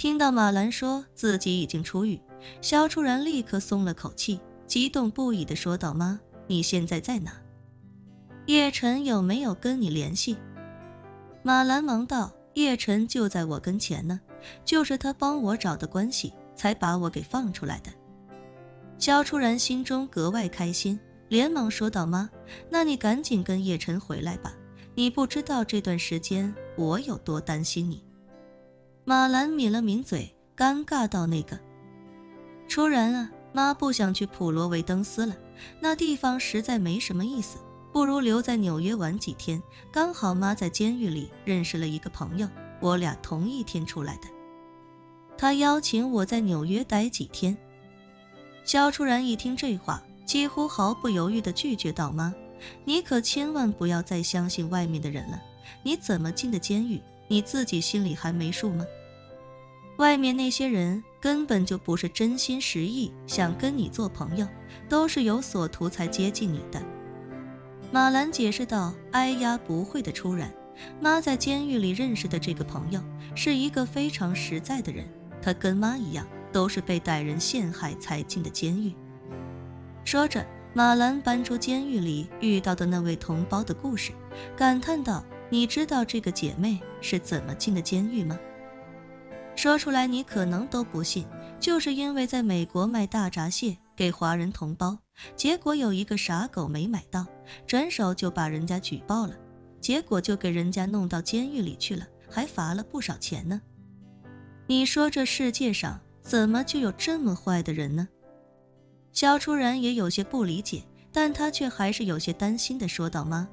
听到马兰说自己已经出狱，萧初然立刻松了口气，激动不已地说道：妈，你现在在哪？叶晨有没有跟你联系？马兰忙道：叶晨就在我跟前呢，就是他帮我找的关系，才把我给放出来的。萧初然心中格外开心，连忙说道：妈，那你赶紧跟叶晨回来吧，你不知道这段时间我有多担心你。马兰抿了抿嘴，尴尬到那个。初然啊，妈不想去普罗维登斯了，那地方实在没什么意思，不如留在纽约玩几天，刚好妈在监狱里认识了一个朋友，我俩同一天出来的。他邀请我在纽约待几天。萧初然一听这话，几乎毫不犹豫地拒绝道：妈，你可千万不要再相信外面的人了，你怎么进的监狱，你自己心里还没数吗？外面那些人根本就不是真心实意想跟你做朋友，都是有所图才接近你的。马兰解释道：哎呀，不会的，初然，妈在监狱里认识的这个朋友是一个非常实在的人，他跟妈一样，都是被歹人陷害才进的监狱。说着，马兰搬出监狱里遇到的那位同胞的故事，感叹道：你知道这个姐妹是怎么进的监狱吗？说出来你可能都不信，就是因为在美国卖大闸蟹给华人同胞，结果有一个傻狗没买到，转手就把人家举报了，结果就给人家弄到监狱里去了，还罚了不少钱呢。你说这世界上怎么就有这么坏的人呢？萧初然也有些不理解，但他却还是有些担心地说道：妈，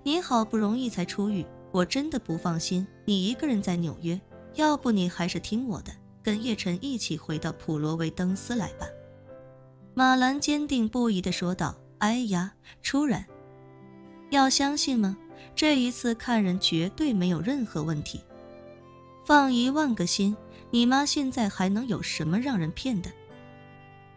你好不容易才出狱，我真的不放心你一个人在纽约，要不你还是听我的，跟叶晨一起回到普罗维登斯来吧。马兰坚定不移地说道：哎呀，初然，要相信吗？这一次看人绝对没有任何问题。放10000个心，你妈现在还能有什么让人骗的？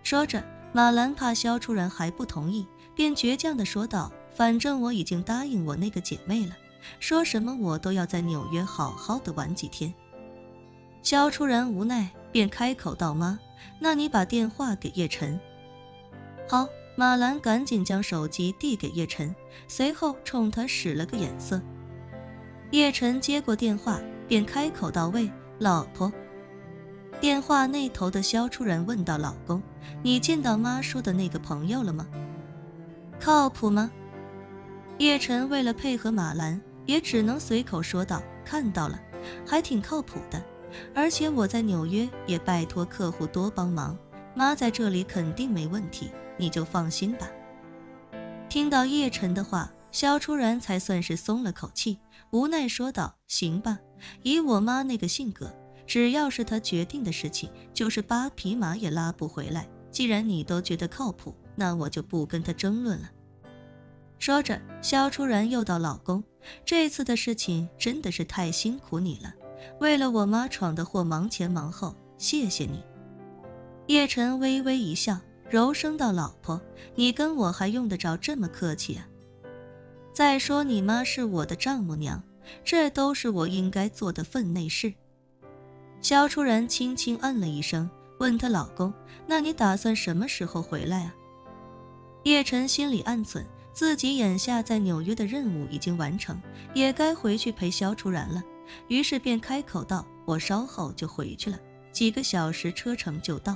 说着，马兰怕萧初然还不同意，便倔强地说道：反正我已经答应我那个姐妹了，说什么我都要在纽约好好的玩几天。萧初然无奈，便开口道：妈，那你把电话给叶晨。好，马兰赶紧将手机递给叶晨，随后冲他使了个眼色。叶晨接过电话，便开口道：喂，老婆。电话那头的萧初然问道：老公，你见到妈说的那个朋友了吗？靠谱吗？叶晨为了配合马兰，也只能随口说道：看到了，还挺靠谱的，而且我在纽约也拜托客户多帮忙，妈在这里肯定没问题，你就放心吧。听到叶晨的话，萧初然才算是松了口气，无奈说道：行吧，以我妈那个性格，只要是她决定的事情，就是8匹马也拉不回来，既然你都觉得靠谱，那我就不跟她争论了。说着，萧初然又道：老公，这次的事情真的是太辛苦你了，为了我妈闯的祸忙前忙后，谢谢你。叶晨微微一笑，柔声道：老婆，你跟我还用得着这么客气啊？再说你妈是我的丈母娘，这都是我应该做的分内事。萧初然轻轻嗯了一声，问她老公：那你打算什么时候回来啊？叶晨心里暗忖，自己眼下在纽约的任务已经完成，也该回去陪萧初然了，于是便开口道：我稍后就回去了，几个小时车程就到。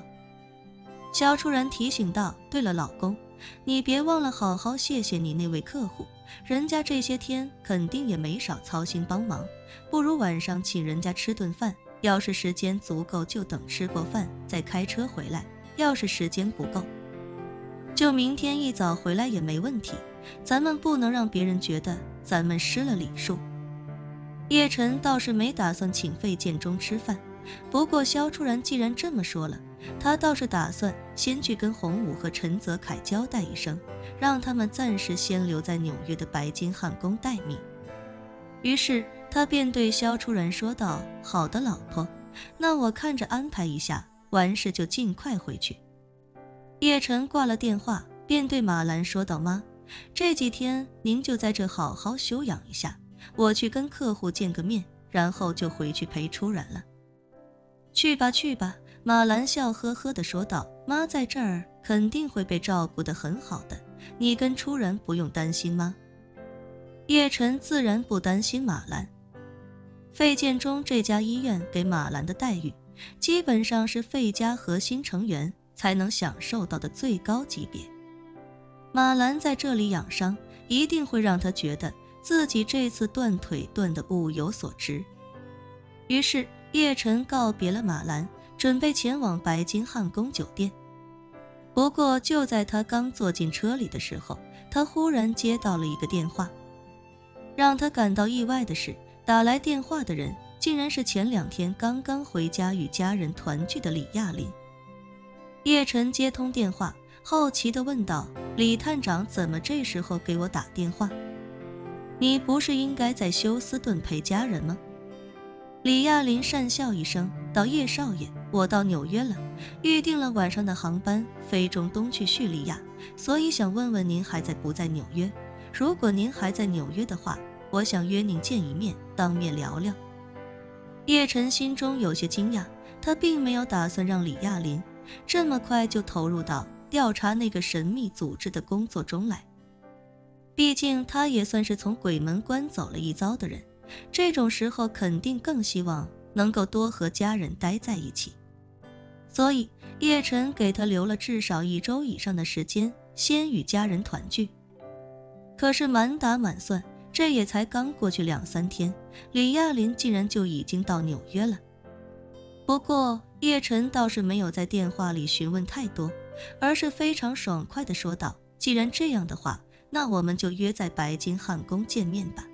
萧初然提醒道：对了，老公，你别忘了好好谢谢你那位客户，人家这些天肯定也没少操心帮忙，不如晚上请人家吃顿饭，要是时间足够就等吃过饭再开车回来，要是时间不够就明天一早回来也没问题，咱们不能让别人觉得咱们失了礼数。叶晨倒是没打算请费建中吃饭，不过萧初然既然这么说了，他倒是打算先去跟洪武和陈泽楷交代一声，让他们暂时先留在纽约的白金汉宫待命。于是他便对萧初然说道：好的，老婆，那我看着安排一下，完事就尽快回去。叶晨挂了电话，便对马兰说道：妈，这几天您就在这好好休养一下，我去跟客户见个面，然后就回去陪初然了。去吧去吧，马兰笑呵呵地说道，妈在这儿肯定会被照顾得很好的，你跟初然不用担心吗？叶晨自然不担心马兰。费建中这家医院给马兰的待遇，基本上是费家核心成员才能享受到的最高级别。马兰在这里养伤，一定会让他觉得自己这次断腿断得物有所值。于是叶晨告别了马兰，准备前往白金汉宫酒店。不过就在他刚坐进车里的时候，他忽然接到了一个电话。让他感到意外的是，打来电话的人竟然是前2天刚刚回家与家人团聚的李亚林。叶晨接通电话，好奇地问道，李探长怎么这时候给我打电话？你不是应该在休斯顿陪家人吗？李亚林讪笑一声道，叶少爷，我到纽约了，预定了晚上的航班飞中东去叙利亚，所以想问问您还在不在纽约？如果您还在纽约的话，我想约您见一面，当面聊聊。叶晨心中有些惊讶，他并没有打算让李亚林这么快就投入到调查那个神秘组织的工作中来。毕竟他也算是从鬼门关走了一遭的人，这种时候肯定更希望能够多和家人待在一起。所以叶晨给他留了至少1周以上的时间，先与家人团聚。可是满打满算，这也才刚过去2-3天，李亚林竟然就已经到纽约了。不过叶晨倒是没有在电话里询问太多，而是非常爽快地说道，既然这样的话，那我们就约在白金汉宫见面吧。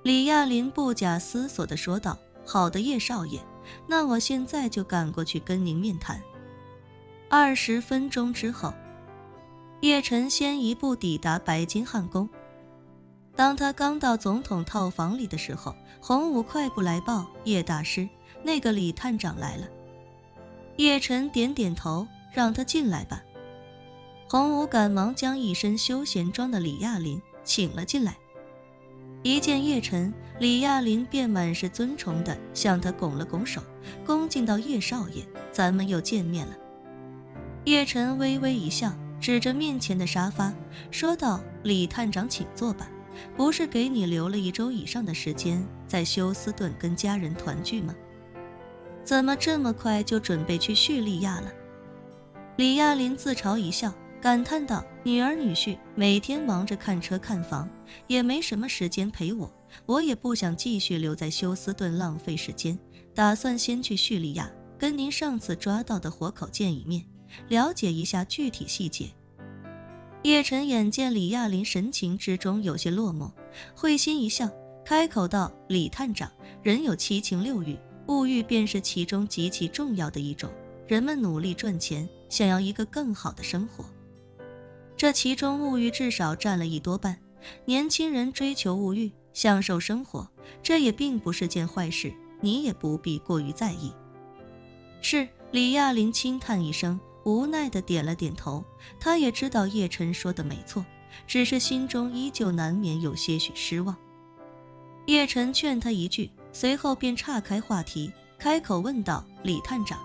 李亚林不假思索地说道，好的叶少爷，那我现在就赶过去跟您面谈。20分钟之后，叶晨先一步抵达白金汉宫。当他刚到总统套房里的时候，洪武快步来报，叶大师，那个李探长来了。叶晨点点头，让他进来吧。洪武赶忙将一身休闲装的李亚林请了进来。一见叶晨，李亚林便满是尊崇地向他拱了拱手，恭敬道，叶少爷，咱们又见面了。叶晨微微一笑，指着面前的沙发说道，李探长请坐吧，不是给你留了1周以上的时间在休斯顿跟家人团聚吗？怎么这么快就准备去叙利亚了？李亚林自嘲一笑，感叹道，女儿女婿每天忙着看车看房，也没什么时间陪我，我也不想继续留在休斯顿浪费时间，打算先去叙利亚跟您上次抓到的活口见一面，了解一下具体细节。叶晨眼见李亚林神情之中有些落寞，会心一笑，开口道，李探长，人有7情6欲，物欲便是其中极其重要的一种，人们努力赚钱，想要一个更好的生活，这其中物欲至少占了1多半。年轻人追求物欲，享受生活，这也并不是件坏事，你也不必过于在意。是，李亚林轻叹一声，无奈地点了点头。他也知道叶晨说的没错，只是心中依旧难免有些许失望。叶晨劝他一句，随后便岔开话题，开口问道，李探长，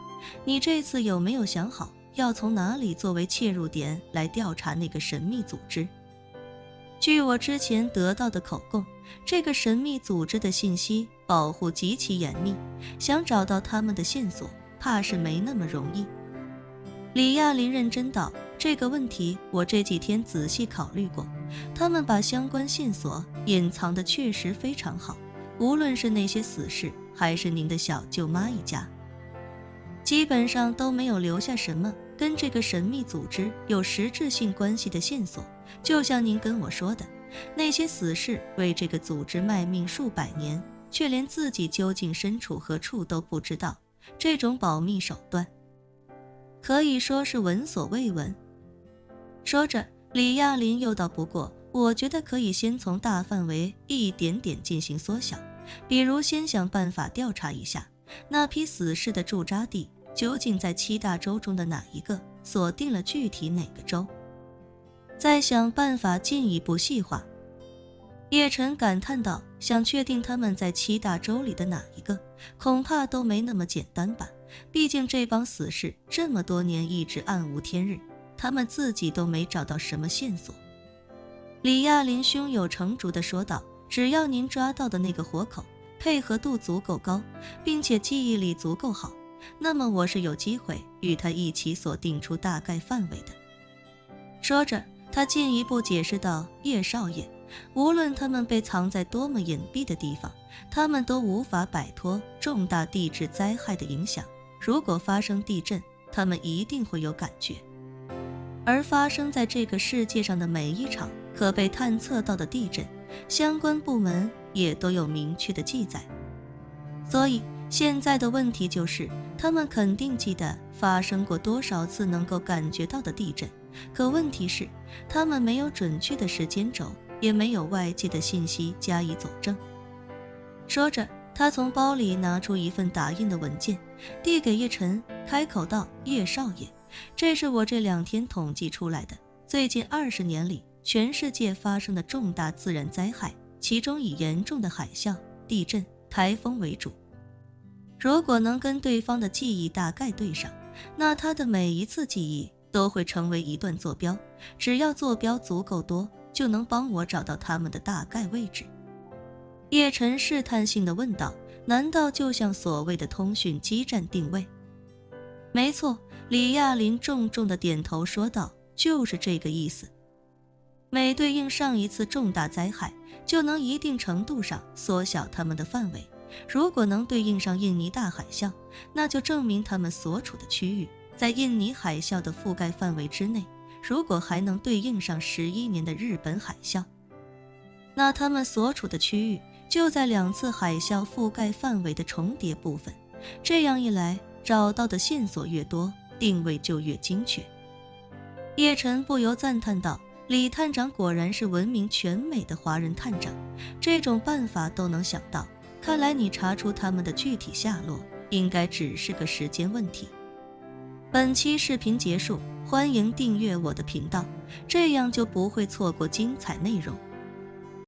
你这次有没有想好要从哪里作为切入点来调查那个神秘组织？据我之前得到的口供，这个神秘组织的信息保护极其严密，想找到他们的线索，怕是没那么容易。李亚林认真道，这个问题我这几天仔细考虑过，他们把相关线索隐藏的确实非常好，无论是那些死士，还是您的小舅妈一家，基本上都没有留下什么跟这个神秘组织有实质性关系的线索。就像您跟我说的，那些死士为这个组织卖命数百年，却连自己究竟身处何处都不知道，这种保密手段可以说是闻所未闻。说着，李亚林又道，不过我觉得可以先从大范围一点点进行缩小，比如先想办法调查一下那批死士的驻扎地究竟在7大洲中的哪一个，锁定了具体哪个州，再想办法进一步细化。叶晨感叹道，想确定他们在7大洲里的哪一个，恐怕都没那么简单吧。毕竟这帮死士这么多年一直暗无天日，他们自己都没找到什么线索。李亚林胸有成竹地说道，只要您抓到的那个活口配合度足够高，并且记忆力足够好，那么我是有机会与他一起锁定出大概范围的。说着，他进一步解释道，叶少爷，无论他们被藏在多么隐蔽的地方，他们都无法摆脱重大地质灾害的影响。如果发生地震，他们一定会有感觉。而发生在这个世界上的每一场可被探测到的地震，相关部门也都有明确的记载。所以现在的问题就是，他们肯定记得发生过多少次能够感觉到的地震，可问题是，他们没有准确的时间轴，也没有外界的信息加以佐证。说着，他从包里拿出一份打印的文件，递给叶晨，开口道，叶少爷，这是我这2天统计出来的，最近20年里全世界发生的重大自然灾害，其中以严重的海啸、地震、台风为主。如果能跟对方的记忆大概对上，那他的每一次记忆都会成为一段坐标，只要坐标足够多，就能帮我找到他们的大概位置。叶晨试探性地问道，难道就像所谓的通讯基站定位？没错，李亚林重重地点头说道，就是这个意思。每对应上一次重大灾害，就能一定程度上缩小他们的范围。如果能对应上印尼大海啸，那就证明他们所处的区域在印尼海啸的覆盖范围之内。如果还能对应上11年的日本海啸，那他们所处的区域就在2次海啸覆盖范围的重叠部分。这样一来，找到的线索越多，定位就越精确。叶晨不由赞叹道，李探长果然是闻名全美的华人探长，这种办法都能想到，看来你查出他们的具体下落，应该只是个时间问题。本期视频结束，欢迎订阅我的频道，这样就不会错过精彩内容。